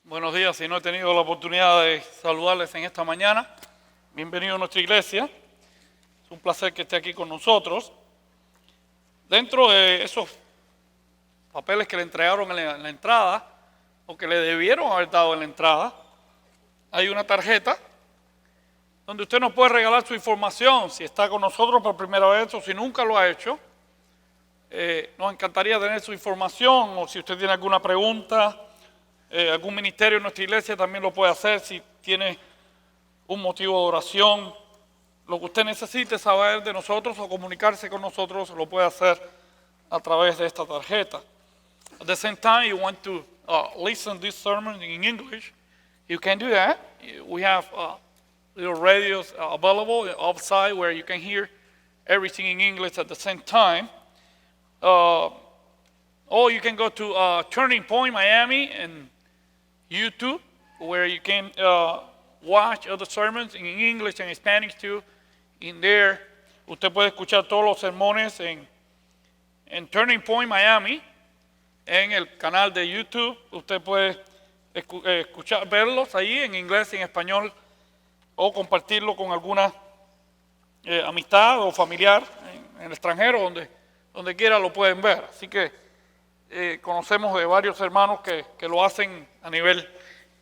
Buenos días, si no he tenido la oportunidad de saludarles en esta mañana, bienvenido a nuestra iglesia. Es un placer que esté aquí con nosotros. Dentro de esos papeles que le entregaron en la entrada, o que le debieron haber dado en la entrada, hay una tarjeta donde usted nos puede regalar su información si está con nosotros por primera vez o si nunca lo ha hecho. Nos encantaría tener su información, o si usted tiene alguna pregunta, algún ministerio en nuestra iglesia también lo puede hacer. Si tiene un motivo de oración, lo que usted necesite saber de nosotros o comunicarse con nosotros, lo puede hacer a través de esta tarjeta. At the same time, you want to listen to this sermon in English, you can do that. We have little radios available outside where you can hear everything in English at the same time. Or you can go to Turning Point Miami and YouTube, where you can watch other sermons in English and Spanish too. In there, usted puede escuchar todos los sermones en Turning Point Miami, en el canal de YouTube. Usted puede verlos ahí en inglés y en español, o compartirlo con alguna amistad o familiar en el extranjero, donde quiera lo pueden ver. Así que conocemos de varios hermanos que lo hacen a nivel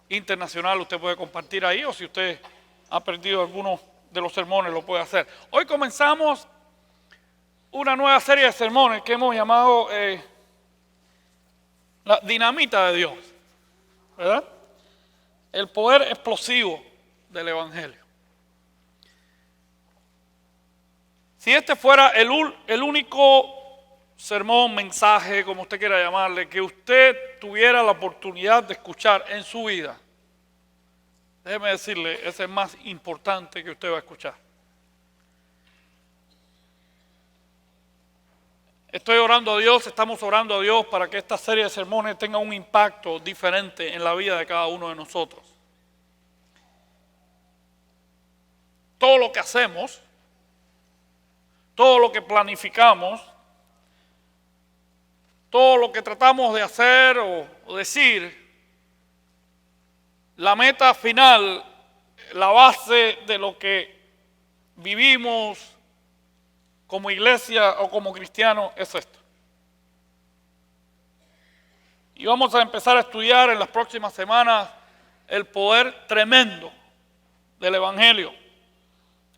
internacional. Usted puede compartir ahí, o si usted ha perdido alguno de los sermones, lo puede hacer. Hoy comenzamos una nueva serie de sermones que hemos llamado la dinamita de Dios, ¿verdad? El poder explosivo del Evangelio. Si este fuera el único sermón, mensaje, como usted quiera llamarle, que usted tuviera la oportunidad de escuchar en su vida, déjeme decirle, ese es el más importante que usted va a escuchar. Estoy orando a Dios, estamos orando a Dios para que esta serie de sermones tenga un impacto diferente en la vida de cada uno de nosotros. Todo lo que hacemos, todo lo que planificamos, todo lo que tratamos de hacer o decir, la meta final, la base de lo que vivimos como iglesia o como cristianos es esto. Y vamos a empezar a estudiar en las próximas semanas el poder tremendo del Evangelio.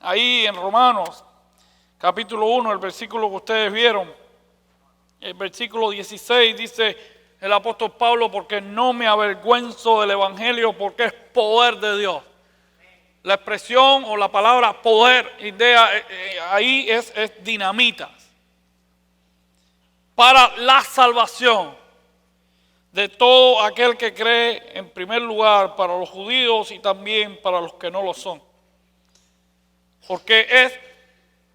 Ahí en Romanos, capítulo 1, el versículo que ustedes vieron, el versículo 16 dice el apóstol Pablo: porque no me avergüenzo del Evangelio, porque es poder de Dios. La expresión o la palabra poder, idea, ahí es dinamita. Para la salvación de todo aquel que cree, en primer lugar para los judíos y también para los que no lo son. Porque es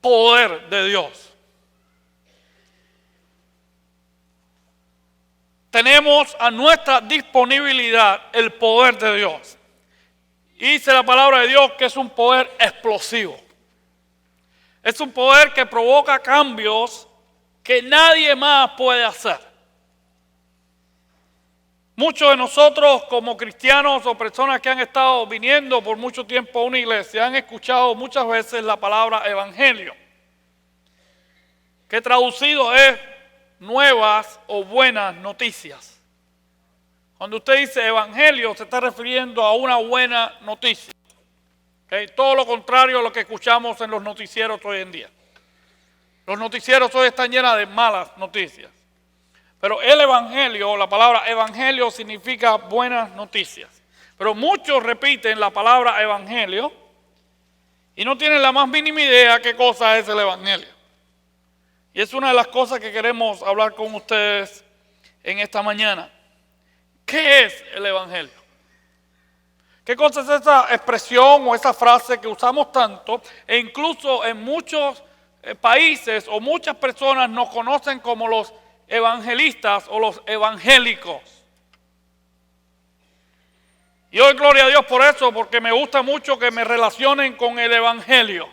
poder de Dios. Tenemos a nuestra disponibilidad el poder de Dios. Y dice la palabra de Dios que es un poder explosivo. Es un poder que provoca cambios que nadie más puede hacer. Muchos de nosotros como cristianos o personas que han estado viniendo por mucho tiempo a una iglesia han escuchado muchas veces la palabra evangelio, que traducido es nuevas o buenas noticias. Cuando usted dice evangelio, se está refiriendo a una buena noticia. ¿Okay? Todo lo contrario a lo que escuchamos en los noticieros hoy en día. Los noticieros hoy están llenos de malas noticias. Pero el evangelio, la palabra evangelio significa buenas noticias. Pero muchos repiten la palabra evangelio y no tienen la más mínima idea qué cosa es el evangelio. Y es una de las cosas que queremos hablar con ustedes en esta mañana. ¿Qué es el evangelio? ¿Qué cosa es esa expresión o esa frase que usamos tanto e incluso en muchos países o muchas personas nos conocen como los evangelistas o los evangélicos? Y hoy gloria a Dios por eso, porque me gusta mucho que me relacionen con el evangelio,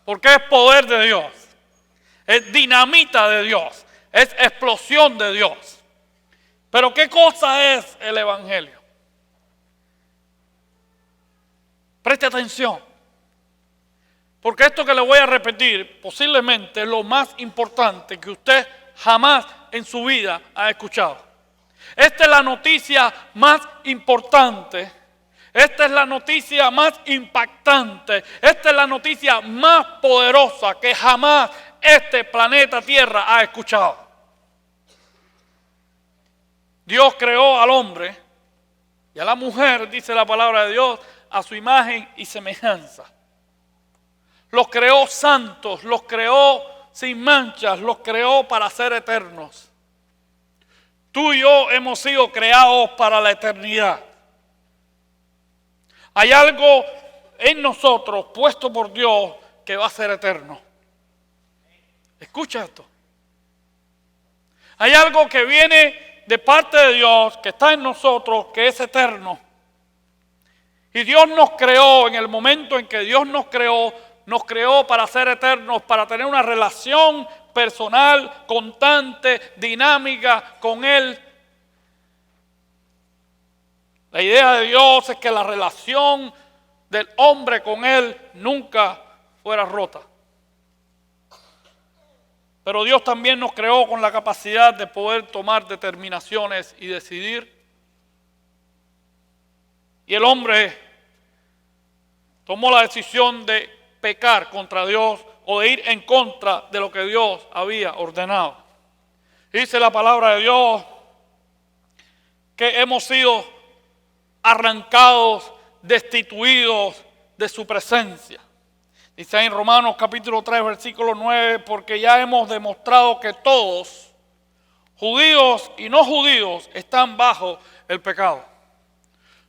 porque es poder de Dios, es dinamita de Dios, es explosión de Dios. Pero ¿qué cosa es el evangelio? Preste atención. Porque esto que le voy a repetir posiblemente es lo más importante que usted jamás en su vida ha escuchado. Esta es la noticia más importante. Esta es la noticia más impactante. Esta es la noticia más poderosa que jamás este planeta Tierra ha escuchado. Dios creó al hombre y a la mujer, dice la palabra de Dios, a su imagen y semejanza. Los creó santos, los creó sin manchas, los creó para ser eternos. Tú y yo hemos sido creados para la eternidad. Hay algo en nosotros puesto por Dios que va a ser eterno. Escucha esto. Hay algo que viene de parte de Dios, que está en nosotros, que es eterno. Y Dios nos creó, en el momento en que Dios nos creó para ser eternos, para tener una relación personal, constante, dinámica con Él. La idea de Dios es que la relación del hombre con Él nunca fuera rota. Pero Dios también nos creó con la capacidad de poder tomar determinaciones y decidir. Y el hombre tomó la decisión de pecar contra Dios o de ir en contra de lo que Dios había ordenado. Dice la palabra de Dios que hemos sido arrancados, destituidos de su presencia. Dice en Romanos capítulo 3, versículo 9, porque ya hemos demostrado que todos, judíos y no judíos, están bajo el pecado.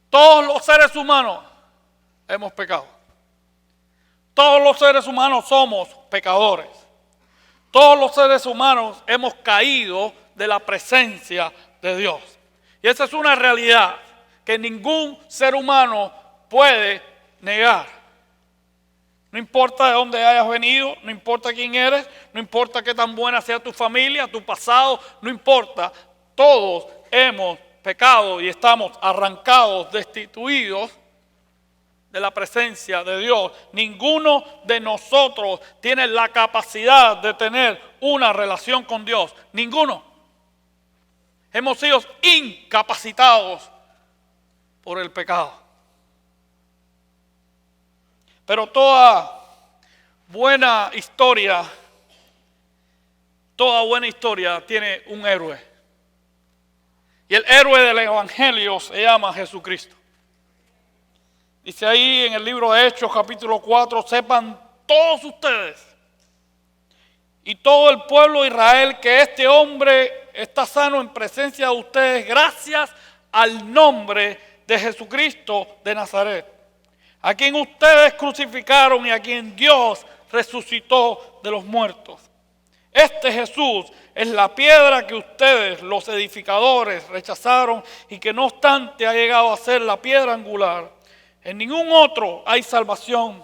Todos los seres humanos hemos pecado. Todos los seres humanos somos pecadores. Todos los seres humanos hemos caído de la presencia de Dios. Y esa es una realidad que ningún ser humano puede negar. No importa de dónde hayas venido, no importa quién eres, no importa qué tan buena sea tu familia, tu pasado, no importa. Todos hemos pecado y estamos arrancados, destituidos de la presencia de Dios. Ninguno de nosotros tiene la capacidad de tener una relación con Dios. Ninguno. Hemos sido incapacitados por el pecado. Pero toda buena historia tiene un héroe. Y el héroe del Evangelio se llama Jesucristo. Dice ahí en el libro de Hechos, capítulo 4, sepan todos ustedes y todo el pueblo de Israel que este hombre está sano en presencia de ustedes gracias al nombre de Jesucristo de Nazaret, a quien ustedes crucificaron y a quien Dios resucitó de los muertos. Este Jesús es la piedra que ustedes, los edificadores, rechazaron y que no obstante ha llegado a ser la piedra angular. En ningún otro hay salvación,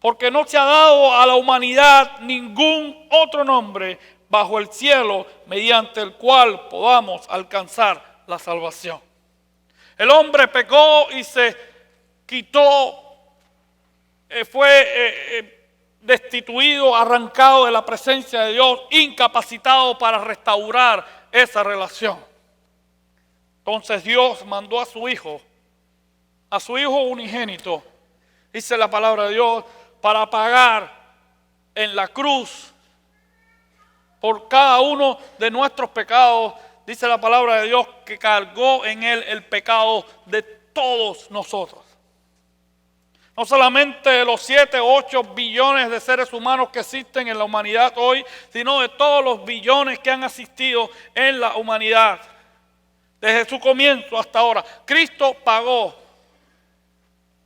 porque no se ha dado a la humanidad ningún otro nombre bajo el cielo mediante el cual podamos alcanzar la salvación. El hombre pecó y se quitó, fue destituido, arrancado de la presencia de Dios, incapacitado para restaurar esa relación. Entonces Dios mandó a su Hijo unigénito, dice la palabra de Dios, para pagar en la cruz por cada uno de nuestros pecados. Dice la palabra de Dios que cargó en Él el pecado de todos nosotros. No solamente de los 7 o 8 billones de seres humanos que existen en la humanidad hoy, sino de todos los billones que han existido en la humanidad. Desde su comienzo hasta ahora. Cristo pagó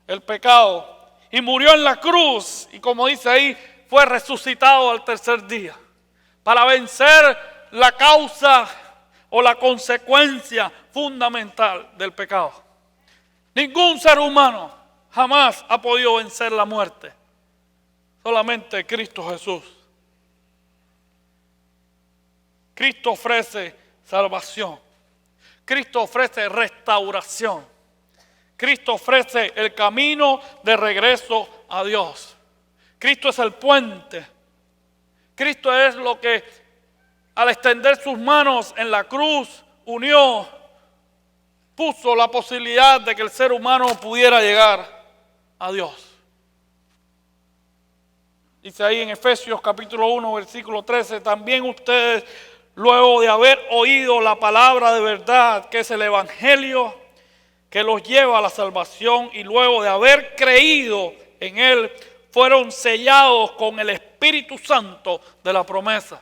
el pecado y murió en la cruz. Y como dice ahí, fue resucitado al tercer día. Para vencer la causa o la consecuencia fundamental del pecado. Ningún ser humano jamás ha podido vencer la muerte. Solamente Cristo Jesús. Cristo ofrece salvación. Cristo ofrece restauración. Cristo ofrece el camino de regreso a Dios. Cristo es el puente. Cristo es lo que al extender sus manos en la cruz unió, puso la posibilidad de que el ser humano pudiera llegar a Dios. Dice ahí en Efesios capítulo 1, versículo 13, también ustedes, luego de haber oído la palabra de verdad, que es el Evangelio, que los lleva a la salvación, y luego de haber creído en él, fueron sellados con el Espíritu Santo de la promesa.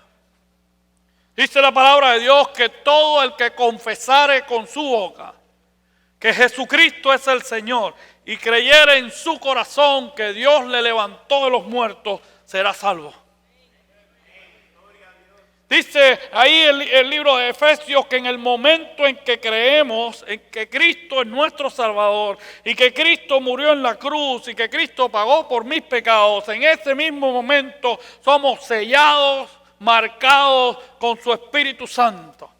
Dice la palabra de Dios que todo el que confesare con su boca que Jesucristo es el Señor y creyere en su corazón que Dios le levantó de los muertos, será salvo. Dice ahí el libro de Efesios que en el momento en que creemos en que Cristo es nuestro Salvador y que Cristo murió en la cruz y que Cristo pagó por mis pecados, en ese mismo momento somos sellados, marcados con su Espíritu Santo.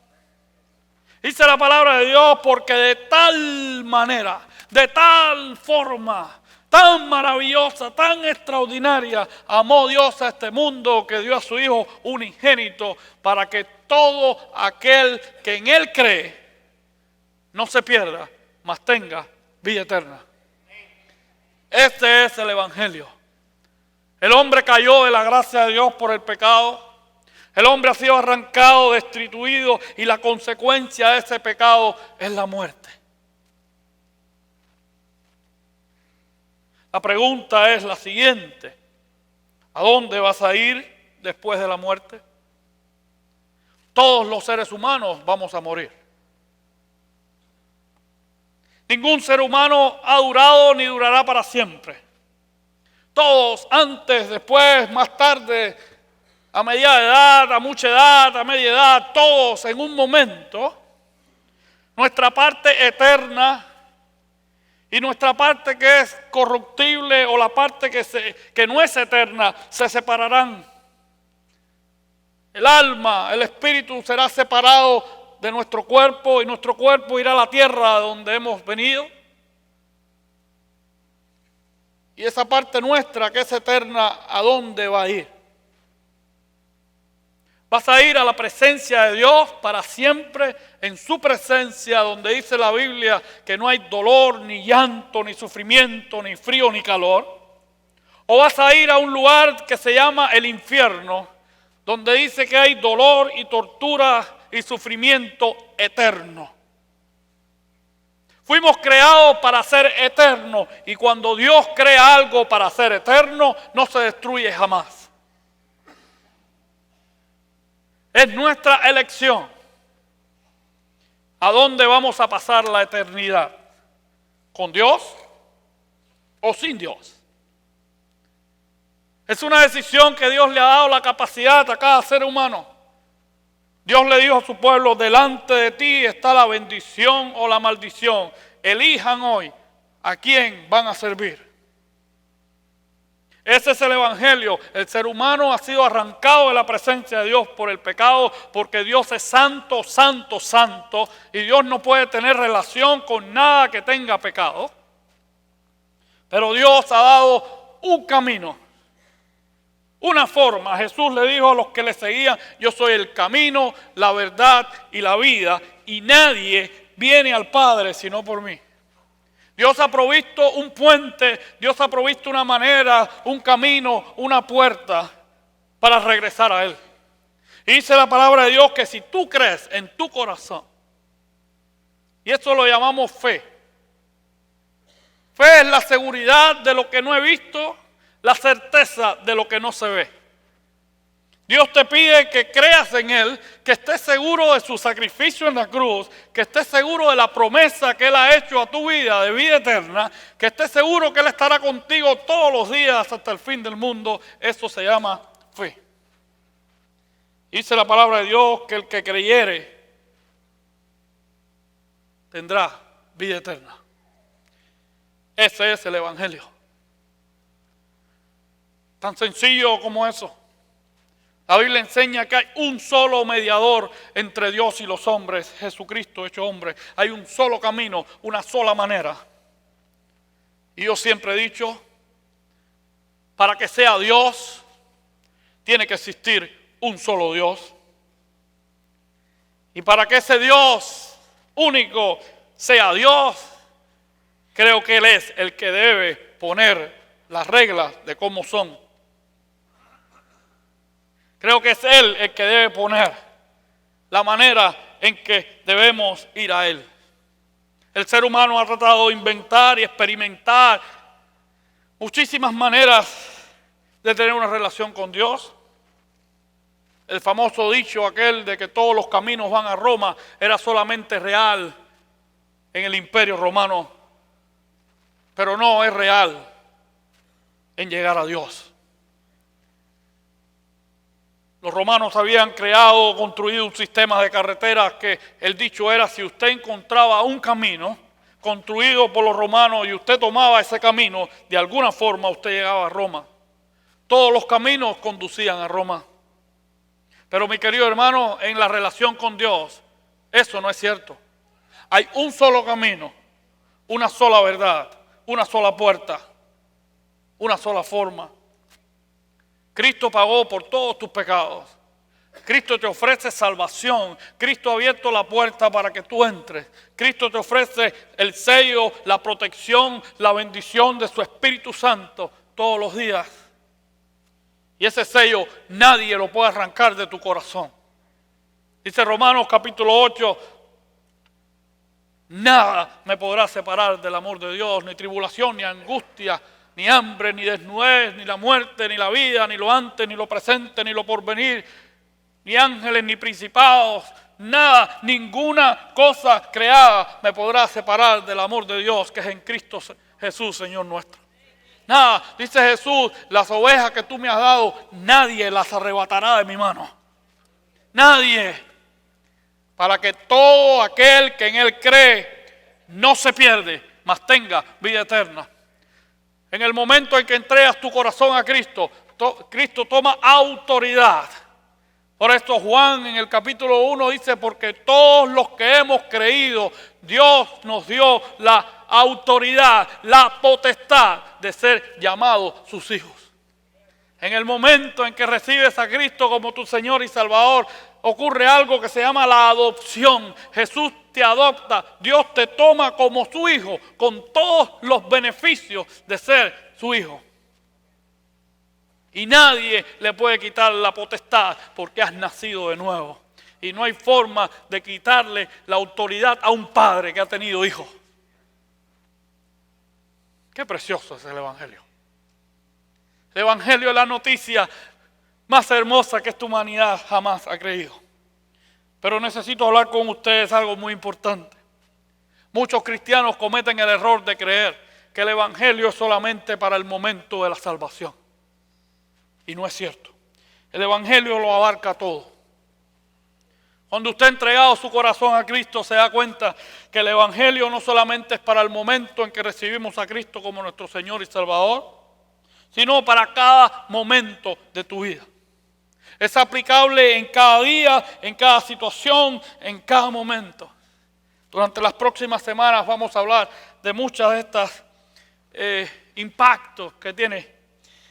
Dice la palabra de Dios, porque de tal manera, de tal forma, tan maravillosa, tan extraordinaria, amó Dios a este mundo que dio a su Hijo unigénito para que todo aquel que en Él cree no se pierda, mas tenga vida eterna. Este es el Evangelio. El hombre cayó de la gracia de Dios por el pecado. El hombre ha sido arrancado, destituido, y la consecuencia de ese pecado es la muerte. La pregunta es la siguiente: ¿a dónde vas a ir después de la muerte? Todos los seres humanos vamos a morir. Ningún ser humano ha durado ni durará para siempre. Todos, antes, después, más tarde, a mediana edad, a mucha edad, a media edad, todos en un momento, nuestra parte eterna y nuestra parte que es corruptible o la parte que no es eterna, se separarán. El alma, el espíritu será separado de nuestro cuerpo y nuestro cuerpo irá a la tierra de donde hemos venido. Y esa parte nuestra que es eterna, ¿a dónde va a ir? Vas a ir a la presencia de Dios para siempre, en su presencia, donde dice la Biblia que no hay dolor, ni llanto, ni sufrimiento, ni frío, ni calor. O vas a ir a un lugar que se llama el infierno, donde dice que hay dolor y tortura y sufrimiento eterno. Fuimos creados para ser eternos, y cuando Dios crea algo para ser eterno, no se destruye jamás. Es nuestra elección a dónde vamos a pasar la eternidad, con Dios o sin Dios. Es una decisión que Dios le ha dado la capacidad a cada ser humano. Dios le dijo a su pueblo: delante de ti está la bendición o la maldición. Elijan hoy a quién van a servir. Ese es el Evangelio. El ser humano ha sido arrancado de la presencia de Dios por el pecado, porque Dios es santo, santo, santo, y Dios no puede tener relación con nada que tenga pecado. Pero Dios ha dado un camino, una forma. Jesús le dijo a los que le seguían: yo soy el camino, la verdad y la vida, y nadie viene al Padre sino por mí. Dios ha provisto un puente, Dios ha provisto una manera, un camino, una puerta para regresar a Él. Y dice la palabra de Dios que si tú crees en tu corazón, y eso lo llamamos fe. Fe es la seguridad de lo que no he visto, la certeza de lo que no se ve. Dios te pide que creas en Él, que estés seguro de su sacrificio en la cruz, que estés seguro de la promesa que Él ha hecho a tu vida de vida eterna, que estés seguro que Él estará contigo todos los días hasta el fin del mundo. Eso se llama fe. Dice la palabra de Dios que el que creyere tendrá vida eterna. Ese es el Evangelio. Tan sencillo como eso. La Biblia enseña que hay un solo mediador entre Dios y los hombres, Jesucristo hecho hombre. Hay un solo camino, una sola manera. Y yo siempre he dicho, para que sea Dios, tiene que existir un solo Dios. Y para que ese Dios único sea Dios, creo que Él es el que debe poner las reglas de cómo son. Creo que es Él el que debe poner la manera en que debemos ir a Él. El ser humano ha tratado de inventar y experimentar muchísimas maneras de tener una relación con Dios. El famoso dicho aquel de que todos los caminos van a Roma era solamente real en el Imperio Romano, pero no es real en llegar a Dios. Los romanos habían construido un sistema de carreteras que el dicho era: si usted encontraba un camino construido por los romanos y usted tomaba ese camino, de alguna forma usted llegaba a Roma. Todos los caminos conducían a Roma. Pero mi querido hermano, en la relación con Dios, eso no es cierto. Hay un solo camino, una sola verdad, una sola puerta, una sola forma. Cristo pagó por todos tus pecados. Cristo te ofrece salvación. Cristo ha abierto la puerta para que tú entres. Cristo te ofrece el sello, la protección, la bendición de su Espíritu Santo todos los días. Y ese sello nadie lo puede arrancar de tu corazón. Dice Romanos capítulo 8, nada me podrá separar del amor de Dios, ni tribulación, ni angustia, ni hambre, ni desnudez, ni la muerte, ni la vida, ni lo antes, ni lo presente, ni lo porvenir, ni ángeles, ni principados, nada, ninguna cosa creada me podrá separar del amor de Dios que es en Cristo Jesús, Señor nuestro. Nada, dice Jesús, las ovejas que tú me has dado, nadie las arrebatará de mi mano. Nadie. Para que todo aquel que en Él cree no se pierde, mas tenga vida eterna. En el momento en que entregas tu corazón a Cristo, Cristo toma autoridad. Por esto Juan en el capítulo 1 dice: porque todos los que hemos creído, Dios nos dio la autoridad, la potestad de ser llamados sus hijos. En el momento en que recibes a Cristo como tu Señor y Salvador, ocurre algo que se llama la adopción. Jesús te adopta, Dios te toma como su hijo, con todos los beneficios de ser su hijo. Y nadie le puede quitar la potestad porque has nacido de nuevo. Y no hay forma de quitarle la autoridad a un padre que ha tenido hijos. Qué precioso es el Evangelio. El Evangelio es la noticia más hermosa que esta humanidad jamás ha creído. Pero necesito hablar con ustedes algo muy importante. Muchos cristianos cometen el error de creer que el Evangelio es solamente para el momento de la salvación. Y no es cierto. El Evangelio lo abarca todo. Cuando usted ha entregado su corazón a Cristo, se da cuenta que el Evangelio no solamente es para el momento en que recibimos a Cristo como nuestro Señor y Salvador, sino para cada momento de tu vida. Es aplicable en cada día, en cada situación, en cada momento. Durante las próximas semanas vamos a hablar de muchas de estas impactos que tiene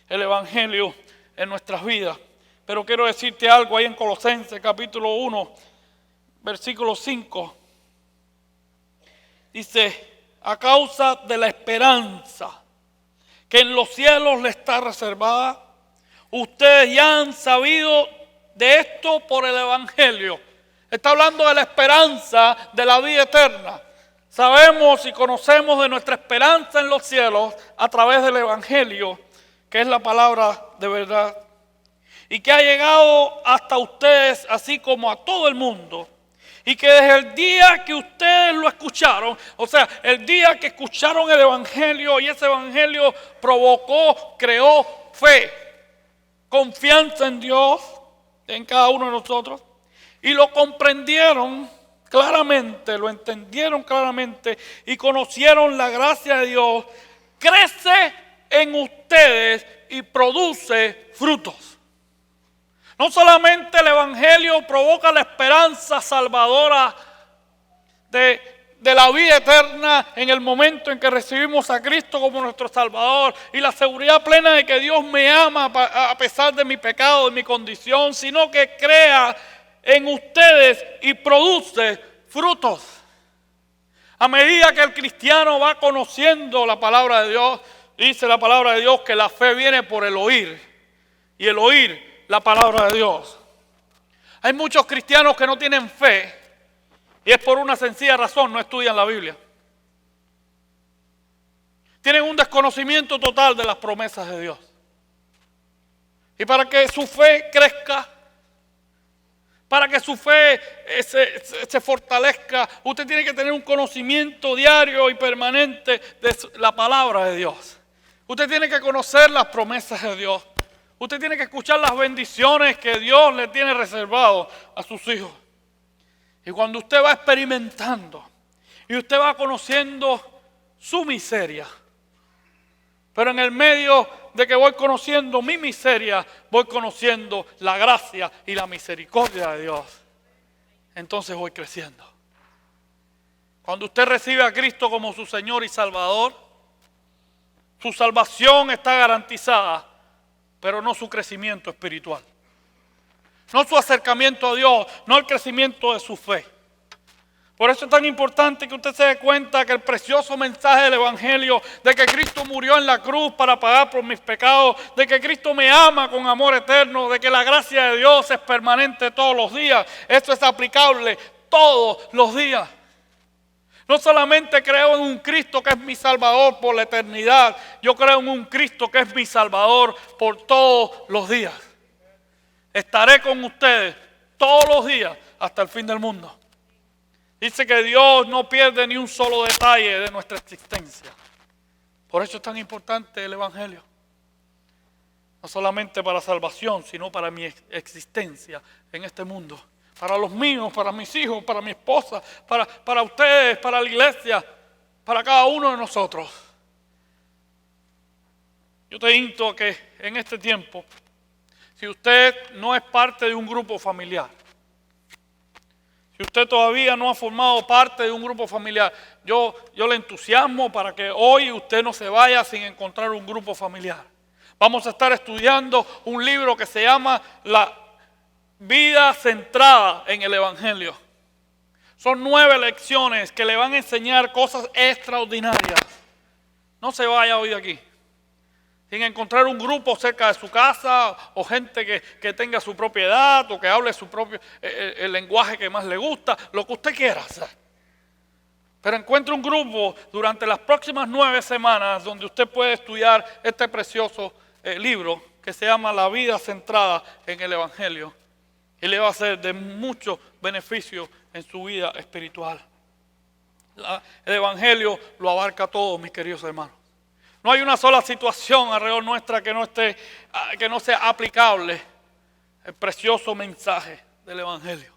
el Evangelio en nuestras vidas. Pero quiero decirte algo ahí en Colosenses capítulo 1, versículo 5. Dice: a causa de la esperanza que en los cielos le está reservada, ustedes ya han sabido de esto por el Evangelio. Está hablando de la esperanza de la vida eterna. Sabemos y conocemos de nuestra esperanza en los cielos a través del Evangelio, que es la palabra de verdad, y que ha llegado hasta ustedes así como a todo el mundo, y que desde el día que ustedes lo escucharon, o sea, el día que escucharon el Evangelio y ese Evangelio provocó, creó fe, confianza en Dios, en cada uno de nosotros, y lo comprendieron claramente, lo entendieron claramente y conocieron la gracia de Dios, crece en ustedes y produce frutos. No solamente el Evangelio provoca la esperanza salvadora de de la vida eterna en el momento en que recibimos a Cristo como nuestro Salvador, y la seguridad plena de que Dios me ama a pesar de mi pecado, de mi condición, sino que crea en ustedes y produce frutos. A medida que el cristiano va conociendo la palabra de Dios, dice la palabra de Dios que la fe viene por el oír, y el oír la palabra de Dios. Hay muchos cristianos que no tienen fe, y es por una sencilla razón: no estudian la Biblia. Tienen un desconocimiento total de las promesas de Dios. Y para que su fe crezca, para que su fe se fortalezca, usted tiene que tener un conocimiento diario y permanente de la palabra de Dios. Usted tiene que conocer las promesas de Dios. Usted tiene que escuchar las bendiciones que Dios le tiene reservado a sus hijos. Y cuando usted va experimentando y usted va conociendo su miseria, pero en el medio de que voy conociendo mi miseria, voy conociendo la gracia y la misericordia de Dios, entonces voy creciendo. Cuando usted recibe a Cristo como su Señor y Salvador, su salvación está garantizada, pero no su crecimiento espiritual. No su acercamiento a Dios, no el crecimiento de su fe. Por eso es tan importante que usted se dé cuenta que el precioso mensaje del Evangelio, de que Cristo murió en la cruz para pagar por mis pecados, de que Cristo me ama con amor eterno, de que la gracia de Dios es permanente todos los días, esto es aplicable todos los días. No solamente creo en un Cristo que es mi Salvador por la eternidad, yo creo en un Cristo que es mi Salvador por todos los días. Estaré con ustedes todos los días hasta el fin del mundo. Dice que Dios no pierde ni un solo detalle de nuestra existencia. Por eso es tan importante el Evangelio. No solamente para salvación, sino para mi existencia en este mundo. Para los míos, para mis hijos, para mi esposa, para ustedes, para la iglesia, para cada uno de nosotros. Yo te invito a que en este tiempo, si usted no es parte de un grupo familiar, si usted todavía no ha formado parte de un grupo familiar, yo le entusiasmo para que hoy usted no se vaya sin encontrar un grupo familiar. Vamos a estar estudiando un libro que se llama La vida centrada en el Evangelio. Son 9 lecciones que le van a enseñar cosas extraordinarias. No se vaya hoy de aquí sin encontrar un grupo cerca de su casa, o gente que tenga su propiedad, o que hable su propio el lenguaje que más le gusta, lo que usted quiera hacer. Pero encuentre un grupo durante las próximas 9 semanas donde usted puede estudiar este precioso libro que se llama La vida centrada en el Evangelio, y le va a ser de mucho beneficio en su vida espiritual. El Evangelio lo abarca todo, mis queridos hermanos. No hay una sola situación alrededor nuestra que no sea aplicable el precioso mensaje del Evangelio.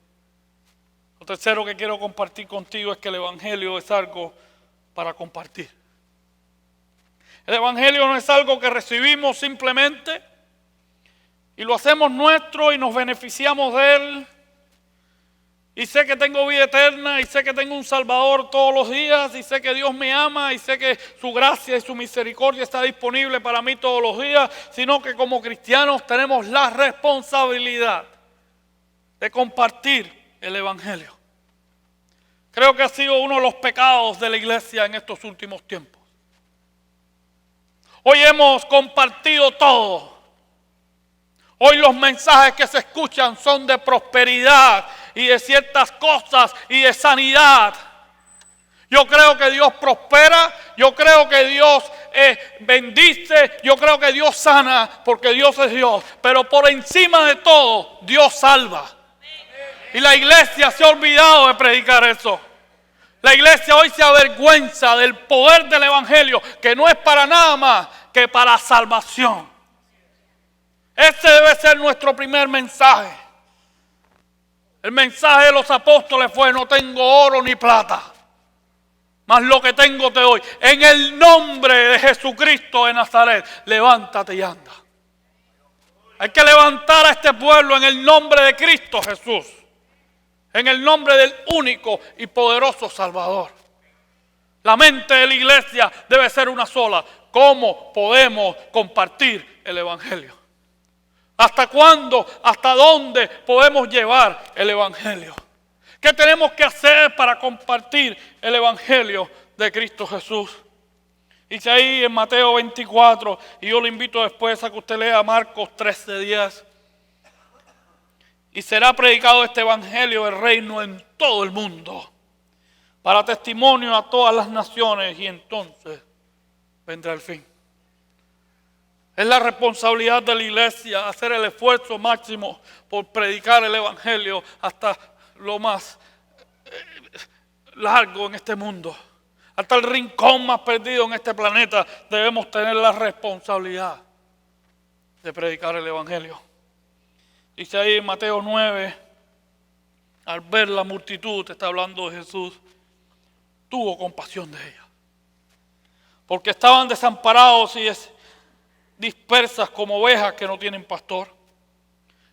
Lo tercero que quiero compartir contigo es que el Evangelio es algo para compartir. El Evangelio no es algo que recibimos simplemente y lo hacemos nuestro y nos beneficiamos de él. Y sé que tengo vida eterna, y sé que tengo un Salvador todos los días, y sé que Dios me ama, y sé que su gracia y su misericordia está disponible para mí todos los días, sino que como cristianos tenemos la responsabilidad de compartir el Evangelio. Creo que ha sido uno de los pecados de la iglesia en estos últimos tiempos. Hoy hemos compartido todo. Hoy los mensajes que se escuchan son de prosperidad y de ciertas cosas y de sanidad. Yo creo que Dios prospera, yo creo que Dios bendice, yo creo que Dios sana porque Dios es Dios. Pero por encima de todo, Dios salva. Y la iglesia se ha olvidado de predicar eso. La iglesia hoy se avergüenza del poder del Evangelio, que no es para nada más que para salvación. Ese debe ser nuestro primer mensaje. El mensaje de los apóstoles fue: no tengo oro ni plata, mas lo que tengo te doy. En el nombre de Jesucristo de Nazaret, levántate y anda. Hay que levantar a este pueblo en el nombre de Cristo Jesús. En el nombre del único y poderoso Salvador. La mente de la iglesia debe ser una sola. ¿Cómo podemos compartir el evangelio? ¿Hasta cuándo, hasta dónde podemos llevar el evangelio? ¿Qué tenemos que hacer para compartir el evangelio de Cristo Jesús? Dice ahí en Mateo 24, y yo le invito después a que usted lea Marcos 13:10. Y será predicado este evangelio del reino en todo el mundo, para testimonio a todas las naciones, y entonces vendrá el fin. Es la responsabilidad de la iglesia hacer el esfuerzo máximo por predicar el evangelio hasta lo más largo en este mundo. Hasta el rincón más perdido en este planeta debemos tener la responsabilidad de predicar el evangelio. Dice ahí en Mateo 9, al ver la multitud, está hablando de Jesús, tuvo compasión de ella, porque estaban desamparados y dispersas como ovejas que no tienen pastor.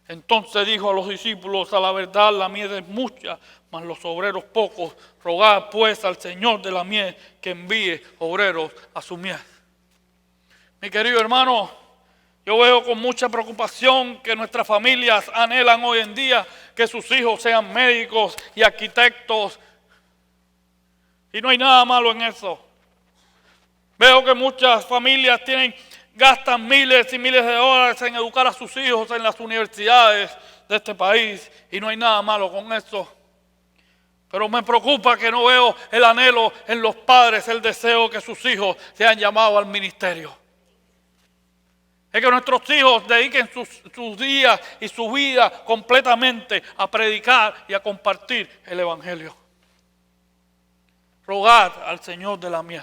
Entonces dijo a los discípulos: a la verdad la mies es mucha, mas los obreros pocos. Rogad pues al Señor de la mies que envíe obreros a su mies. Mi querido hermano, yo veo con mucha preocupación que nuestras familias anhelan hoy en día que sus hijos sean médicos y arquitectos. Y no hay nada malo en eso. Veo que muchas familias gastan miles y miles de dólares en educar a sus hijos en las universidades de este país. Y no hay nada malo con eso. Pero me preocupa que no veo el anhelo en los padres, el deseo que sus hijos sean llamados al ministerio. Es que nuestros hijos dediquen sus días y su vida completamente a predicar y a compartir el evangelio. Rogad al Señor de la mies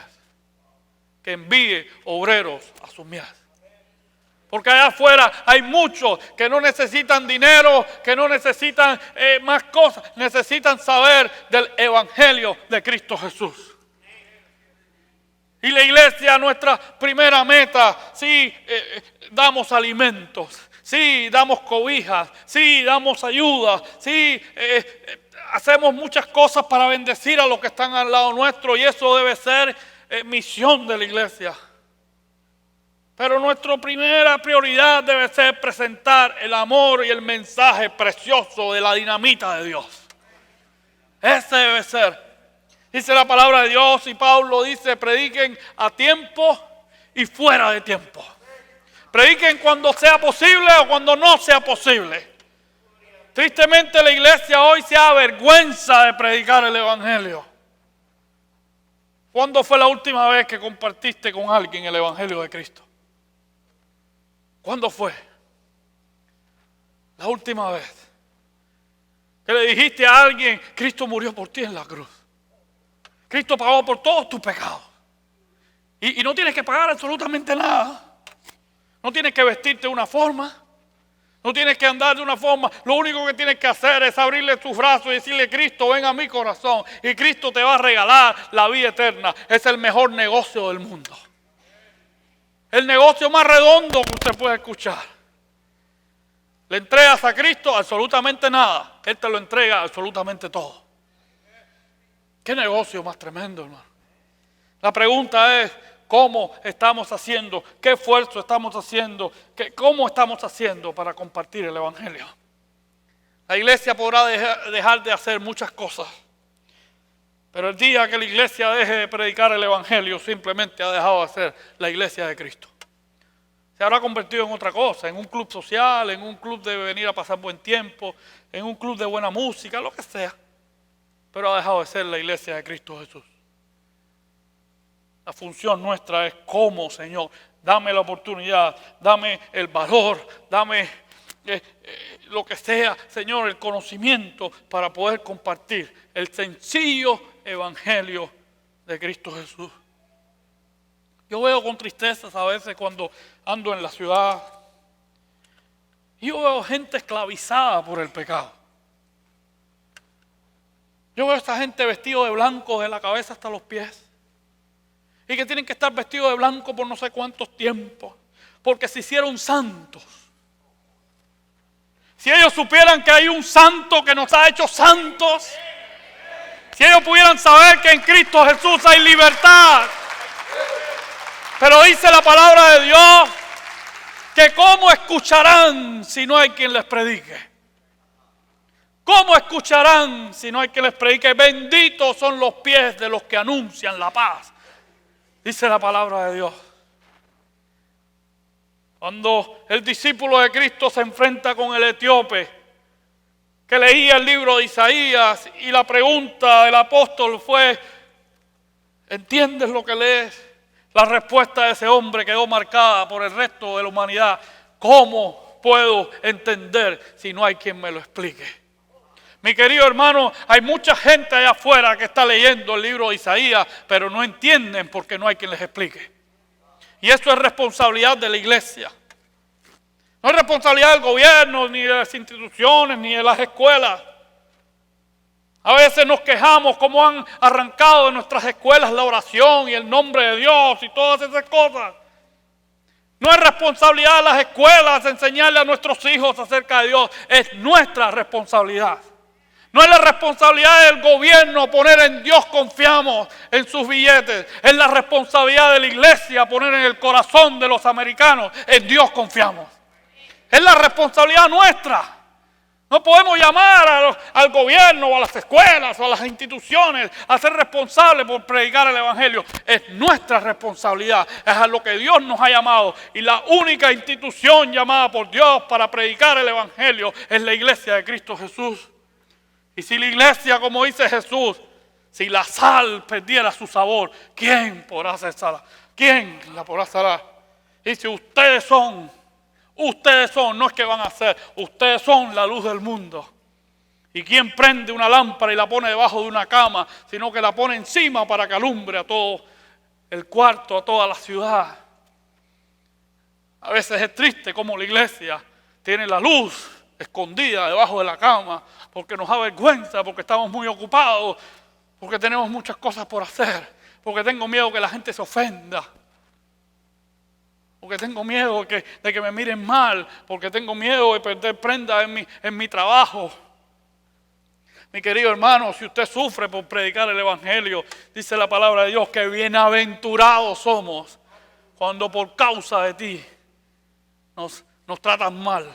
que envíe obreros a su mies. Porque allá afuera hay muchos que no necesitan dinero, que no necesitan más cosas, necesitan saber del evangelio de Cristo Jesús. Y la iglesia, nuestra primera meta, sí, damos alimentos, sí, damos cobijas, sí, damos ayuda, sí, hacemos muchas cosas para bendecir a los que están al lado nuestro, y eso debe ser misión de la iglesia. Pero nuestra primera prioridad debe ser presentar el amor y el mensaje precioso de la dinamita de Dios. Ese debe ser. Dice la palabra de Dios, y Pablo dice: prediquen a tiempo y fuera de tiempo. Prediquen cuando sea posible o cuando no sea posible. Tristemente la iglesia hoy se avergüenza de predicar el evangelio. ¿Cuándo fue la última vez que compartiste con alguien el evangelio de Cristo? ¿Cuándo fue? La última vez que le dijiste a alguien: Cristo murió por ti en la cruz. Cristo pagó por todos tus pecados. Y no tienes que pagar absolutamente nada. No tienes que vestirte de una forma. No tienes que andar de una forma. Lo único que tienes que hacer es abrirle tus brazos y decirle: Cristo, ven a mi corazón. Y Cristo te va a regalar la vida eterna. Es el mejor negocio del mundo. El negocio más redondo que usted puede escuchar. Le entregas a Cristo absolutamente nada. Él te lo entrega absolutamente todo. ¿Qué negocio más tremendo, hermano? La pregunta es: ¿cómo estamos haciendo? ¿Qué esfuerzo estamos haciendo? ¿Cómo estamos haciendo para compartir el evangelio? La iglesia podrá dejar de hacer muchas cosas, pero el día que la iglesia deje de predicar el evangelio, simplemente ha dejado de ser la iglesia de Cristo. Se habrá convertido en otra cosa, en un club social, en un club de venir a pasar buen tiempo, en un club de buena música, lo que sea. Pero ha dejado de ser la iglesia de Cristo Jesús. La función nuestra es: ¿cómo, Señor? Dame la oportunidad, dame el valor, dame lo que sea, Señor, el conocimiento para poder compartir el sencillo evangelio de Cristo Jesús. Yo veo con tristezas a veces cuando ando en la ciudad. Yo veo gente esclavizada por el pecado. Yo veo a esta gente vestido de blanco de la cabeza hasta los pies. Y que tienen que estar vestidos de blanco por no sé cuántos tiempos. Porque se hicieron santos. Si ellos supieran que hay un santo que nos ha hecho santos, Si ellos pudieran saber que en Cristo Jesús hay libertad. Pero dice la palabra de Dios que ¿cómo escucharán si no hay quien les predique? ¿Cómo escucharán si no hay quien les predique? Benditos son los pies de los que anuncian la paz. Dice la palabra de Dios. Cuando el discípulo de Cristo se enfrenta con el etíope, que leía el libro de Isaías, y la pregunta del apóstol fue, ¿entiendes lo que lees? La respuesta de ese hombre quedó marcada por el resto de la humanidad. ¿Cómo puedo entender si no hay quien me lo explique? Mi querido hermano, hay mucha gente allá afuera que está leyendo el libro de Isaías, pero no entienden porque no hay quien les explique. Y eso es responsabilidad de la iglesia. No es responsabilidad del gobierno, ni de las instituciones, ni de las escuelas. A veces nos quejamos cómo han arrancado de nuestras escuelas la oración y el nombre de Dios y todas esas cosas. No es responsabilidad de las escuelas enseñarle a nuestros hijos acerca de Dios, es nuestra responsabilidad. No es la responsabilidad del gobierno poner en Dios confiamos en sus billetes. Es la responsabilidad de la iglesia poner en el corazón de los americanos en Dios confiamos. Es la responsabilidad nuestra. No podemos llamar al gobierno o a las escuelas o a las instituciones a ser responsables por predicar el evangelio. Es nuestra responsabilidad. Es a lo que Dios nos ha llamado. Y la única institución llamada por Dios para predicar el evangelio es la iglesia de Cristo Jesús. Y si la iglesia, como dice Jesús, si la sal perdiera su sabor, ¿quién podrá hacer sal? ¿Quién la podrá salar? Y si ustedes son, no es que van a ser, ustedes son la luz del mundo. ¿Y quién prende una lámpara y la pone debajo de una cama, sino que la pone encima para que alumbre a todo el cuarto, a toda la ciudad? A veces es triste como la iglesia tiene la luz escondida debajo de la cama, porque nos da vergüenza, porque estamos muy ocupados, porque tenemos muchas cosas por hacer, porque tengo miedo que la gente se ofenda, porque tengo miedo de que me miren mal, porque tengo miedo de perder prenda en mi trabajo. Mi querido hermano, si usted sufre por predicar el evangelio, dice la palabra de Dios que bienaventurados somos cuando por causa de ti nos tratan mal.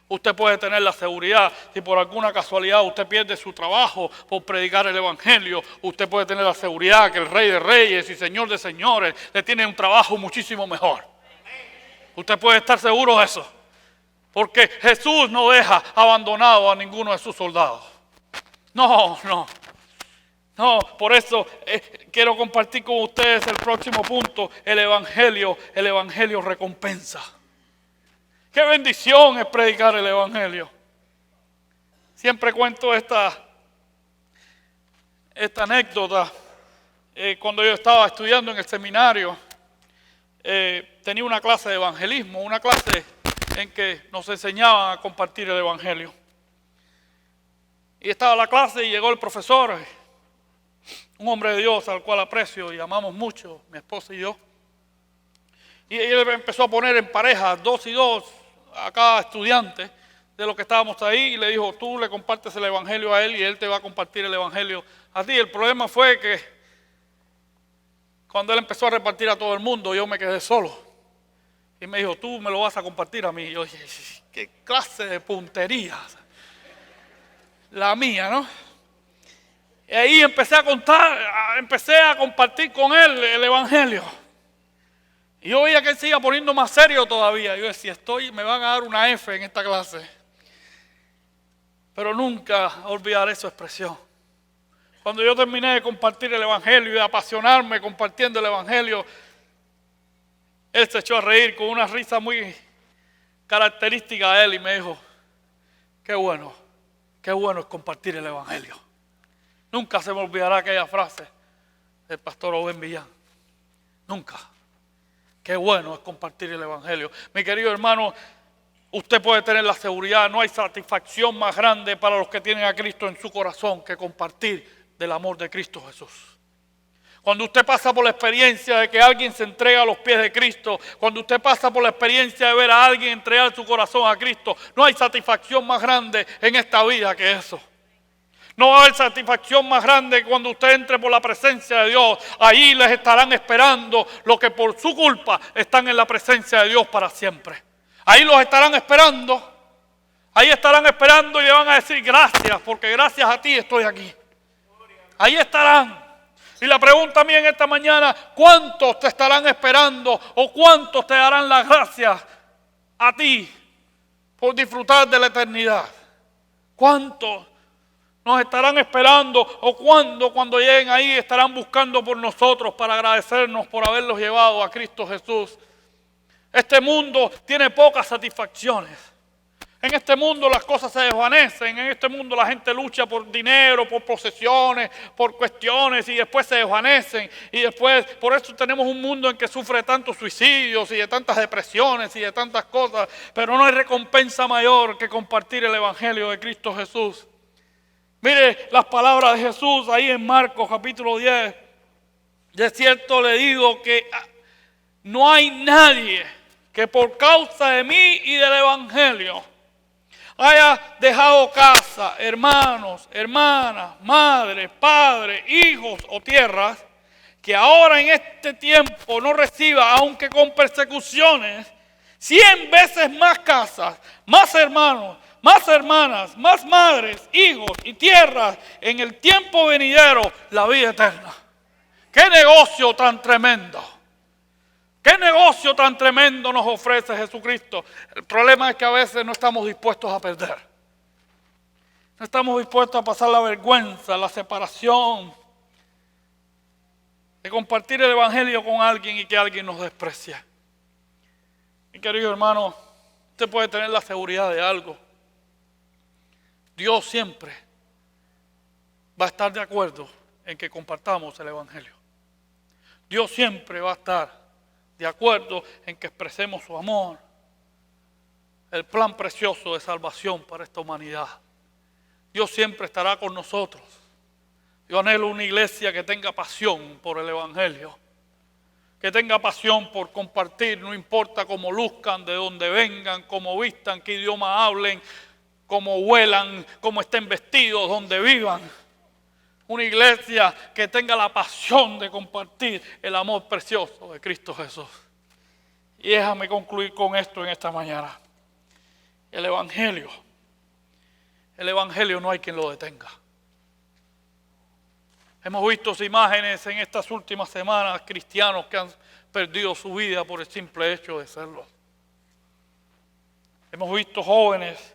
Usted puede tener la seguridad, si por alguna casualidad usted pierde su trabajo por predicar el evangelio, usted puede tener la seguridad que el Rey de Reyes y Señor de Señores le tiene un trabajo muchísimo mejor. Usted puede estar seguro de eso, porque Jesús no deja abandonado a ninguno de sus soldados. No, por eso quiero compartir con ustedes el próximo punto, el evangelio recompensa. Qué bendición es predicar el evangelio. Siempre cuento esta anécdota. Cuando yo estaba estudiando en el seminario, tenía una clase de evangelismo, una clase en que nos enseñaban a compartir el evangelio. Y estaba la clase y llegó el profesor, un hombre de Dios al cual aprecio y amamos mucho, mi esposa y yo. Y él empezó a poner en pareja 2 y 2 a cada estudiante de los que estábamos ahí y le dijo, tú le compartes el evangelio a él y él te va a compartir el evangelio a ti. El problema fue que cuando él empezó a repartir a todo el mundo, yo me quedé solo. Y me dijo, tú me lo vas a compartir a mí. Y yo dije, qué clase de puntería. La mía, ¿no? Y ahí empecé a compartir con él el evangelio. Y yo veía que él se iba poniendo más serio todavía. Yo decía, me van a dar una F en esta clase. Pero nunca olvidaré su expresión. Cuando yo terminé de compartir el evangelio y de apasionarme compartiendo el evangelio, él se echó a reír con una risa muy característica de él y me dijo, qué bueno es compartir el evangelio. Nunca se me olvidará aquella frase del pastor Oben Villán. Nunca. Qué bueno es compartir el evangelio. Mi querido hermano, usted puede tener la seguridad, no hay satisfacción más grande para los que tienen a Cristo en su corazón que compartir del amor de Cristo Jesús. Cuando usted pasa por la experiencia de que alguien se entrega a los pies de Cristo, cuando usted pasa por la experiencia de ver a alguien entregar su corazón a Cristo, no hay satisfacción más grande en esta vida que eso. No va a haber satisfacción más grande que cuando usted entre por la presencia de Dios. Ahí les estarán esperando los que por su culpa están en la presencia de Dios para siempre. Ahí los estarán esperando. Ahí estarán esperando y le van a decir gracias, porque gracias a ti estoy aquí. Ahí estarán. Y la pregunta mía en esta mañana, ¿cuántos te estarán esperando o cuántos te darán las gracias a ti por disfrutar de la eternidad? ¿Cuántos nos estarán esperando o cuando lleguen ahí estarán buscando por nosotros para agradecernos por haberlos llevado a Cristo Jesús? Este mundo tiene pocas satisfacciones. En este mundo las cosas se desvanecen, en este mundo la gente lucha por dinero, por posesiones, por cuestiones y después se desvanecen. Y después, por eso tenemos un mundo en que sufre de tantos suicidios y de tantas depresiones y de tantas cosas. Pero no hay recompensa mayor que compartir el Evangelio de Cristo Jesús. Mire las palabras de Jesús ahí en Marcos capítulo 10. De cierto le digo que no hay nadie que por causa de mí y del Evangelio haya dejado casa, hermanos, hermanas, madre, padre, hijos o tierras, que ahora en este tiempo no reciba, aunque con persecuciones, 100 veces más casas, más hermanos, más hermanas, más madres, hijos y tierras en el tiempo venidero, la vida eterna. ¡Qué negocio tan tremendo! ¿Qué negocio tan tremendo nos ofrece Jesucristo? El problema es que a veces no estamos dispuestos a perder. No estamos dispuestos a pasar la vergüenza, la separación, de compartir el Evangelio con alguien y que alguien nos desprecie. Mi querido hermano, usted puede tener la seguridad de algo. Dios siempre va a estar de acuerdo en que compartamos el Evangelio. Dios siempre va a estar de acuerdo en que expresemos su amor, el plan precioso de salvación para esta humanidad. Dios siempre estará con nosotros. Yo anhelo una iglesia que tenga pasión por el Evangelio, que tenga pasión por compartir, no importa cómo luzcan, de dónde vengan, cómo vistan, qué idioma hablen, cómo huelan, cómo estén vestidos, dónde vivan. Una iglesia que tenga la pasión de compartir el amor precioso de Cristo Jesús. Y déjame concluir con esto en esta mañana. El Evangelio no hay quien lo detenga. Hemos visto imágenes en estas últimas semanas, cristianos que han perdido su vida por el simple hecho de serlo. Hemos visto jóvenes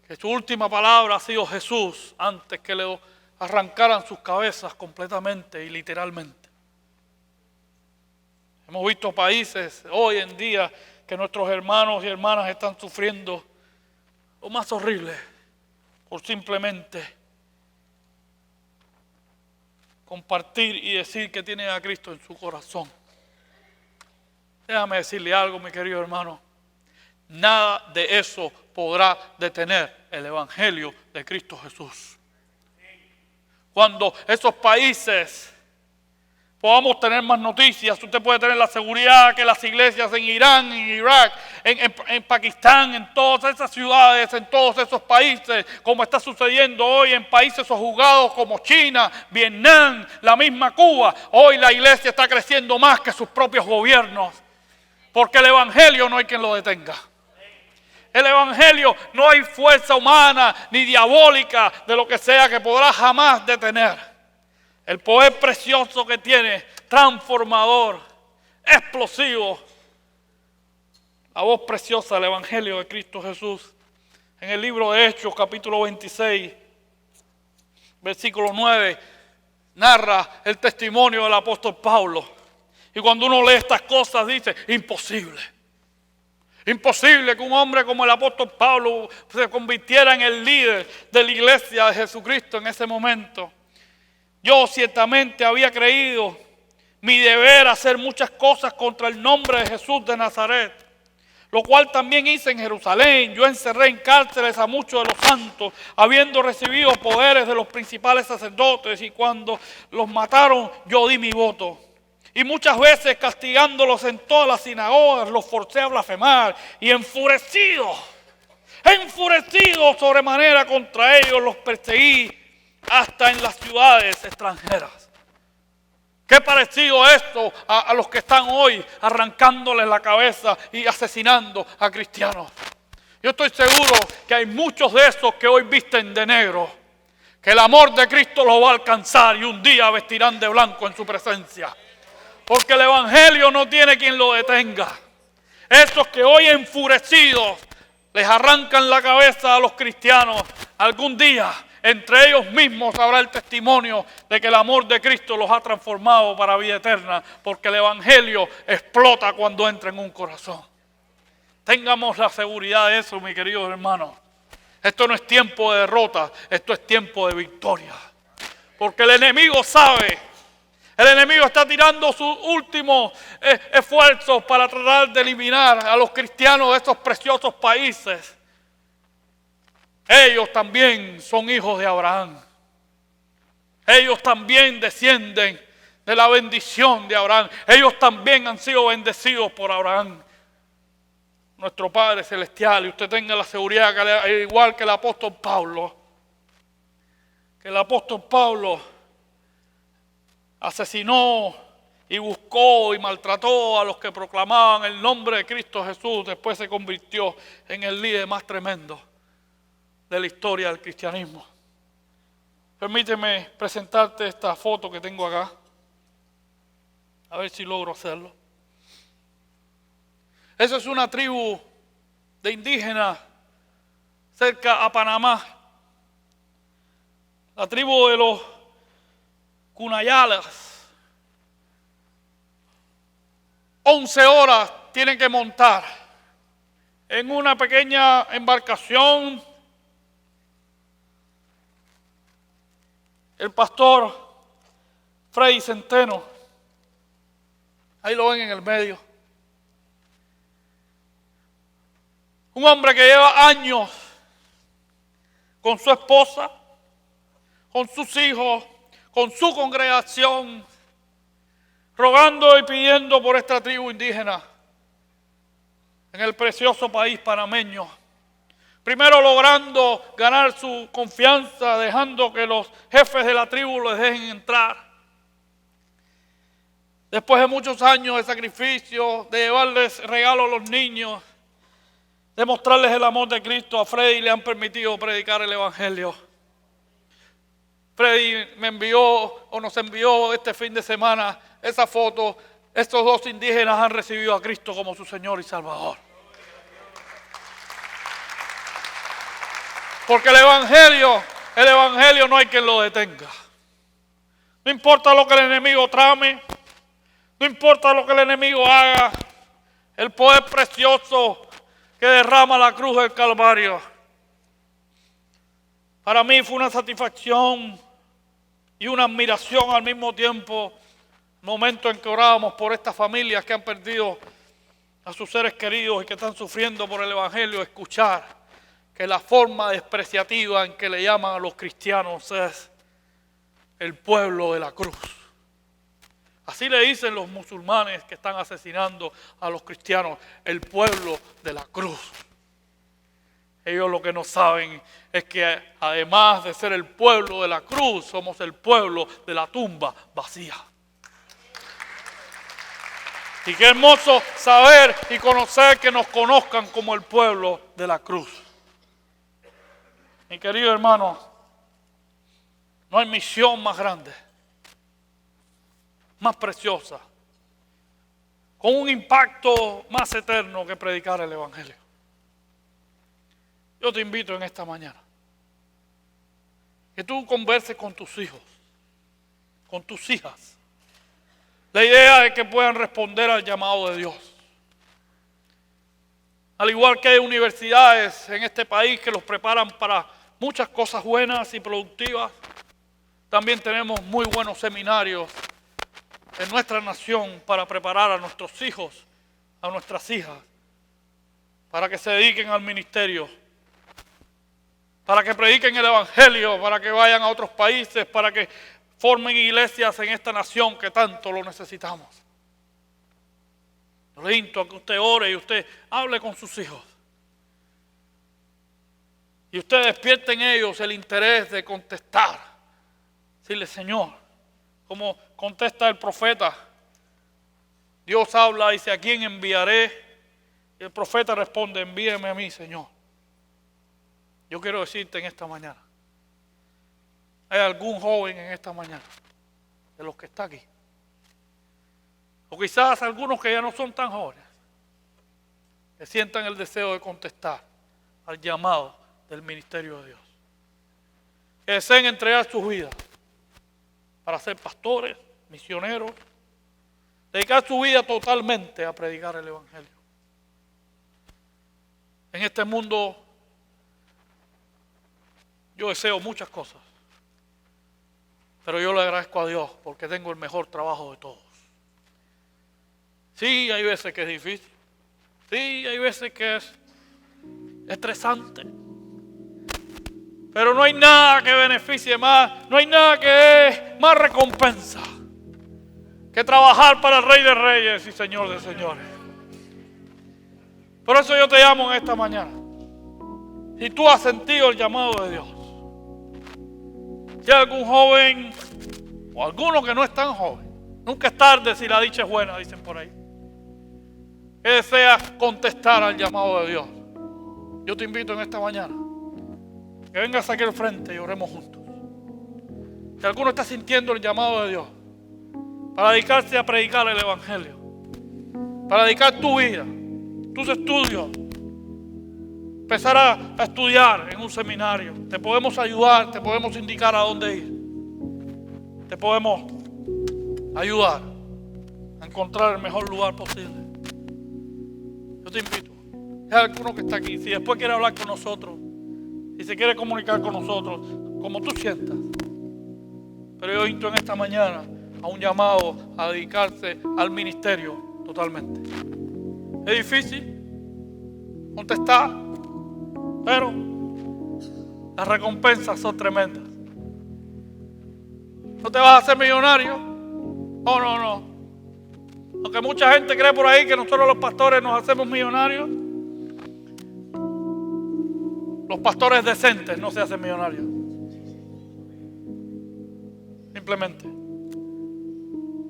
que su última palabra ha sido Jesús antes que le arrancaran sus cabezas completamente y literalmente. Hemos visto países hoy en día que nuestros hermanos y hermanas están sufriendo lo más horrible por simplemente compartir y decir que tienen a Cristo en su corazón. Déjame decirle algo, mi querido hermano. Nada de eso podrá detener el Evangelio de Cristo Jesús. Cuando esos países podamos tener más noticias, usted puede tener la seguridad que las iglesias en Irán, en Irak, en Pakistán, en todas esas ciudades, en todos esos países, como está sucediendo hoy en países sojuzgados como China, Vietnam, la misma Cuba, hoy la iglesia está creciendo más que sus propios gobiernos, porque el Evangelio no hay quien lo detenga. El Evangelio no hay fuerza humana ni diabólica de lo que sea que podrá jamás detener. El poder precioso que tiene, transformador, explosivo. La voz preciosa del Evangelio de Cristo Jesús. En el libro de Hechos, capítulo 26, versículo 9, narra el testimonio del apóstol Pablo. Y cuando uno lee estas cosas dice, imposible. Imposible que un hombre como el apóstol Pablo se convirtiera en el líder de la iglesia de Jesucristo en ese momento. Yo ciertamente había creído mi deber hacer muchas cosas contra el nombre de Jesús de Nazaret, lo cual también hice en Jerusalén. Yo encerré en cárceles a muchos de los santos, habiendo recibido poderes de los principales sacerdotes, y cuando los mataron yo di mi voto. Y muchas veces castigándolos en todas las sinagogas, los forcé a blasfemar. Y enfurecido, Enfurecido sobremanera contra ellos, los perseguí hasta en las ciudades extranjeras. Qué parecido esto a los que están hoy arrancándoles la cabeza y asesinando a cristianos. Yo estoy seguro que hay muchos de esos que hoy visten de negro, que el amor de Cristo los va a alcanzar y un día vestirán de blanco en su presencia. Porque el evangelio no tiene quien lo detenga. Esos que hoy enfurecidos les arrancan la cabeza a los cristianos, algún día entre ellos mismos habrá el testimonio de que el amor de Cristo los ha transformado para vida eterna, porque el evangelio explota cuando entra en un corazón. Tengamos la seguridad de eso, mi querido hermano. Esto no es tiempo de derrota, esto es tiempo de victoria. Porque el enemigo sabe, el enemigo está tirando sus últimos esfuerzos para tratar de eliminar a los cristianos de estos preciosos países. Ellos también son hijos de Abraham. Ellos también descienden de la bendición de Abraham. Ellos también han sido bendecidos por Abraham, nuestro Padre Celestial. Y usted tenga la seguridad, que igual que el apóstol Pablo, asesinó y buscó y maltrató a los que proclamaban el nombre de Cristo Jesús. Después se convirtió en el líder más tremendo de la historia del cristianismo. Permíteme presentarte esta foto que tengo acá. A ver si logro hacerlo. Esa es una tribu de indígenas cerca a Panamá. La tribu de los Cunayalas. 11 horas tienen que montar en una pequeña embarcación. El pastor Freddy Centeno, ahí lo ven en el medio. Un hombre que lleva años con su esposa, con sus hijos, con su congregación, rogando y pidiendo por esta tribu indígena en el precioso país panameño. Primero logrando ganar su confianza, dejando que los jefes de la tribu los dejen entrar. Después de muchos años de sacrificio, de llevarles regalos a los niños, de mostrarles el amor de Cristo, a Freddy le han permitido predicar el evangelio. Freddy nos envió este fin de semana esa foto. Estos dos indígenas han recibido a Cristo como su Señor y Salvador. Porque el evangelio no hay quien lo detenga. No importa lo que el enemigo trame, no importa lo que el enemigo haga, el poder precioso que derrama la cruz del Calvario. Para mí fue una satisfacción y una admiración al mismo tiempo, el momento en que orábamos por estas familias que han perdido a sus seres queridos y que están sufriendo por el evangelio, escuchar que la forma despreciativa en que le llaman a los cristianos es el pueblo de la cruz. Así le dicen los musulmanes que están asesinando a los cristianos, el pueblo de la cruz. Ellos lo que no saben es que además de ser el pueblo de la cruz, somos el pueblo de la tumba vacía. Y qué hermoso saber y conocer que nos conozcan como el pueblo de la cruz. Mi querido hermano, no hay misión más grande, más preciosa, con un impacto más eterno que predicar el evangelio. Yo te invito en esta mañana que tú converses con tus hijos, con tus hijas. La idea es que puedan responder al llamado de Dios. Al igual que hay universidades en este país que los preparan para muchas cosas buenas y productivas, también tenemos muy buenos seminarios en nuestra nación para preparar a nuestros hijos, a nuestras hijas, para que se dediquen al ministerio, para que prediquen el evangelio, para que vayan a otros países, para que formen iglesias en esta nación que tanto lo necesitamos. Yo le invito a que usted ore y usted hable con sus hijos. Y usted despierte en ellos el interés de contestar. Decirle, Señor, como contesta el profeta. Dios habla y dice, ¿a quién enviaré? Y el profeta responde, envíeme a mí, Señor. Yo quiero decirte en esta mañana, ¿hay algún joven en esta mañana de los que está aquí? O quizás algunos que ya no son tan jóvenes, que sientan el deseo de contestar al llamado del ministerio de Dios. Que deseen entregar sus vidas para ser pastores, misioneros, dedicar su vida totalmente a predicar el Evangelio. En este mundo yo deseo muchas cosas, pero yo le agradezco a Dios porque tengo el mejor trabajo de todos. Sí, hay veces que es difícil. Sí, hay veces que es estresante. Pero no hay nada que beneficie más, no hay nada que dé más recompensa que trabajar para el Rey de Reyes y Señor de Señores. Por eso yo te llamo en esta mañana. Si tú has sentido el llamado de Dios, si hay algún joven o alguno que no es tan joven, nunca es tarde si la dicha es buena, dicen por ahí, que desea contestar al llamado de Dios, yo te invito en esta mañana que vengas aquí al frente y oremos juntos. Si alguno está sintiendo el llamado de Dios para dedicarse a predicar el Evangelio, para dedicar tu vida, tus estudios, empezar a estudiar en un seminario, te podemos ayudar, te podemos indicar a dónde ir, te podemos ayudar a encontrar el mejor lugar posible. Yo te invito, si hay alguno que está aquí, si después quiere hablar con nosotros, si se quiere comunicar con nosotros, como tú sientas, pero yo insto en esta mañana a un llamado a dedicarse al ministerio totalmente. Es difícil contestar, pero las recompensas son tremendas. ¿No te vas a hacer millonario? No. Aunque mucha gente cree por ahí que nosotros los pastores nos hacemos millonarios, los pastores decentes no se hacen millonarios. Simplemente.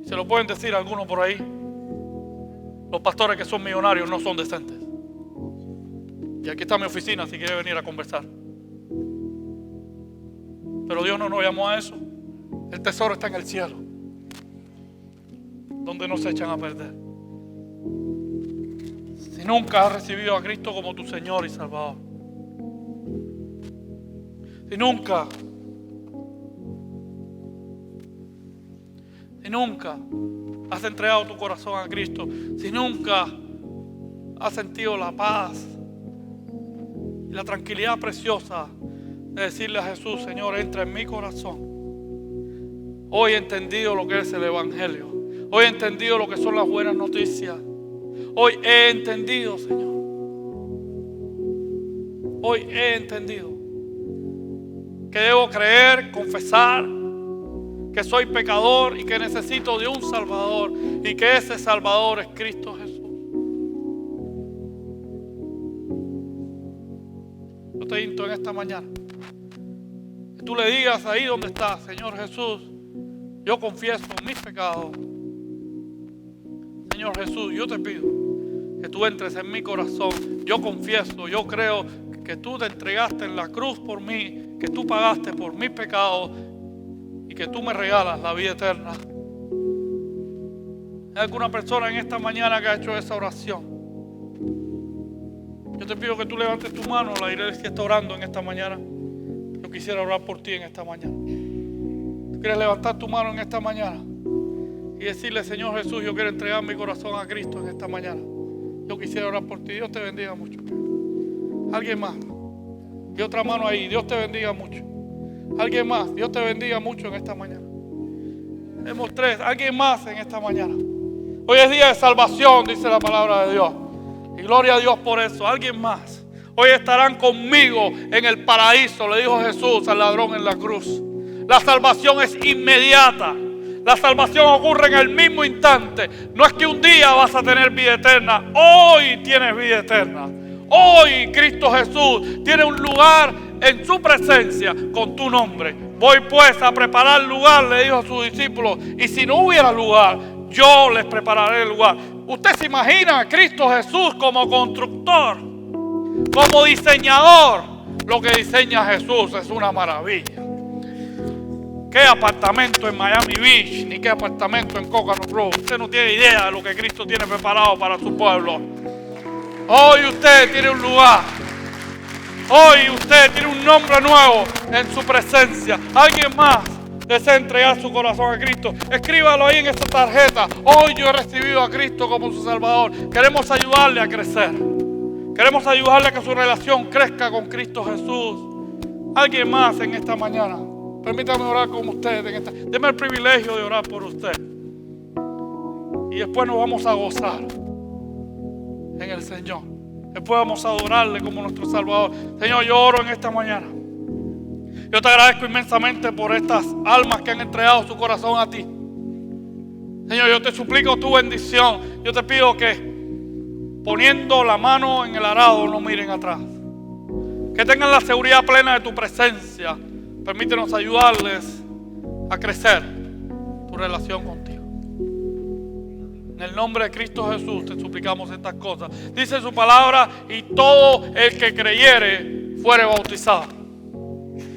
Se lo pueden decir algunos por ahí. Los pastores que son millonarios no son decentes. Y aquí está mi oficina si quiere venir a conversar. Pero Dios no nos llamó a eso. El tesoro está en el cielo, donde no se echan a perder. Si nunca has recibido a Cristo como tu Señor y Salvador, si nunca has entregado tu corazón a Cristo, si nunca has sentido la paz y la tranquilidad preciosa de decirle a Jesús, Señor, entra en mi corazón. Hoy he entendido lo que es el Evangelio. Hoy he entendido lo que son las buenas noticias. Hoy he entendido, Señor. Hoy he entendido que debo creer, confesar que soy pecador y que necesito de un Salvador y que ese Salvador es Cristo Jesús. Yo te invito en esta mañana que tú le digas ahí donde estás, Señor Jesús, yo confieso mis pecados. Señor Jesús, yo te pido que tú entres en mi corazón. Yo confieso, yo creo que tú te entregaste en la cruz por mí, que tú pagaste por mis pecados y que tú me regalas la vida eterna. ¿Hay alguna persona en esta mañana que ha hecho esa oración? Yo te pido que tú levantes tu mano. La iglesia está orando en esta mañana. Yo quisiera orar por ti en esta mañana. ¿Tú quieres levantar tu mano en esta mañana y decirle, Señor Jesús, yo quiero entregar mi corazón a Cristo en esta mañana? Yo quisiera orar por ti. Dios te bendiga mucho. Alguien más. Y otra mano ahí. Dios te bendiga mucho. Alguien más. Dios te bendiga mucho en esta mañana. Tenemos tres. Alguien más en esta mañana. Hoy es día de salvación, dice la palabra de Dios. Y gloria a Dios por eso. Alguien más. Hoy estarán conmigo en el paraíso, le dijo Jesús al ladrón en la cruz. La salvación es inmediata. La salvación ocurre en el mismo instante. No es que un día vas a tener vida eterna. Hoy tienes vida eterna. Hoy Cristo Jesús tiene un lugar en su presencia con tu nombre. Voy pues a preparar lugar, le dijo a sus discípulos, y si no hubiera lugar, yo les prepararé el lugar. Usted se imagina a Cristo Jesús como constructor, como diseñador. Lo que diseña Jesús es una maravilla. ¿Qué apartamento en Miami Beach? Ni qué apartamento en Coconut Grove. Usted no tiene idea de lo que Cristo tiene preparado para su pueblo. Hoy usted tiene un lugar. Hoy usted tiene un nombre nuevo en su presencia. Alguien más desea entregar su corazón a Cristo. Escríbalo ahí en esta tarjeta. Hoy yo he recibido a Cristo como su Salvador. Queremos ayudarle a crecer. Queremos ayudarle a que su relación crezca con Cristo Jesús. Alguien más en esta mañana. Permítame orar con usted. Deme el privilegio de orar por usted. Y después nos vamos a gozar en el Señor. Después vamos a adorarle como nuestro Salvador. Señor, yo oro en esta mañana. Yo te agradezco inmensamente por estas almas que han entregado su corazón a ti. Señor, yo te suplico tu bendición. Yo te pido que poniendo la mano en el arado no miren atrás. Que tengan la seguridad plena de tu presencia. Permítenos ayudarles a crecer tu relación contigo. En el nombre de Cristo Jesús te suplicamos estas cosas. Dice su palabra, y todo el que creyere fuere bautizado.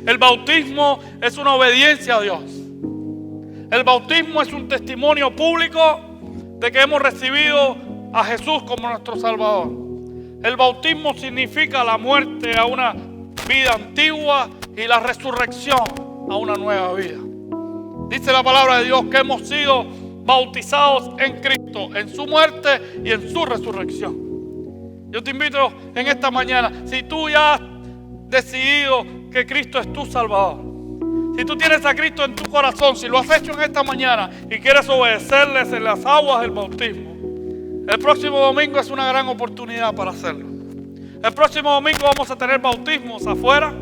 El bautismo es una obediencia a Dios. El bautismo es un testimonio público de que hemos recibido a Jesús como nuestro Salvador. El bautismo significa la muerte a una vida antigua y la resurrección a una nueva vida. Dice la palabra de Dios que hemos sido bautizados en Cristo, en su muerte y en su resurrección. Yo te invito en esta mañana, si tú ya has decidido que Cristo es tu Salvador, si tú tienes a Cristo en tu corazón, si lo has hecho en esta mañana y quieres obedecerles en las aguas del bautismo, el próximo domingo es una gran oportunidad para hacerlo. El próximo domingo vamos a tener bautismos afuera.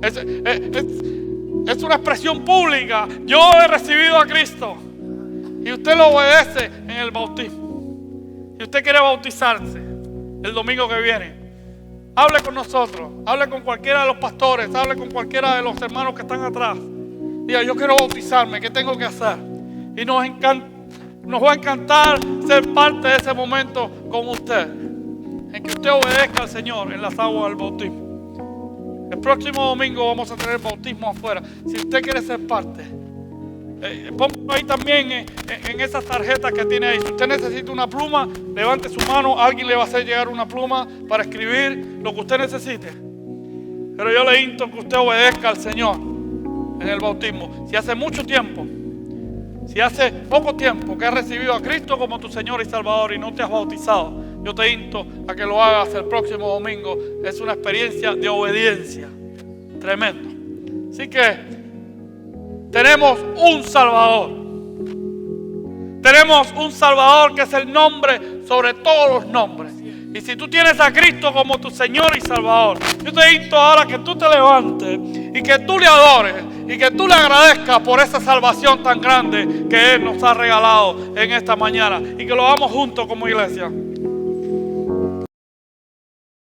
Es una expresión pública. Yo he recibido a Cristo. Y usted lo obedece en el bautismo. Si usted quiere bautizarse el domingo que viene, hable con nosotros. Hable con cualquiera de los pastores. Hable con cualquiera de los hermanos que están atrás. Diga, yo quiero bautizarme. ¿Qué tengo que hacer? Y nos va a encantar ser parte de ese momento con usted, en que usted obedezca al Señor en las aguas del bautismo. El próximo domingo vamos a tener bautismo afuera. Si usted quiere ser parte, póngalo ahí también en esas tarjetas que tiene ahí. Si usted necesita una pluma, levante su mano. Alguien le va a hacer llegar una pluma para escribir lo que usted necesite. Pero yo le insto que usted obedezca al Señor en el bautismo. Si hace mucho tiempo, si hace poco tiempo que has recibido a Cristo como tu Señor y Salvador y no te has bautizado, yo te insto a que lo hagas el próximo domingo. Es una experiencia de obediencia tremendo. Así que tenemos un Salvador. Tenemos un Salvador que es el nombre sobre todos los nombres. Y si tú tienes a Cristo como tu Señor y Salvador, yo te insto ahora que tú te levantes y que tú le adores y que tú le agradezcas por esa salvación tan grande que Él nos ha regalado en esta mañana, y que lo hagamos juntos como iglesia.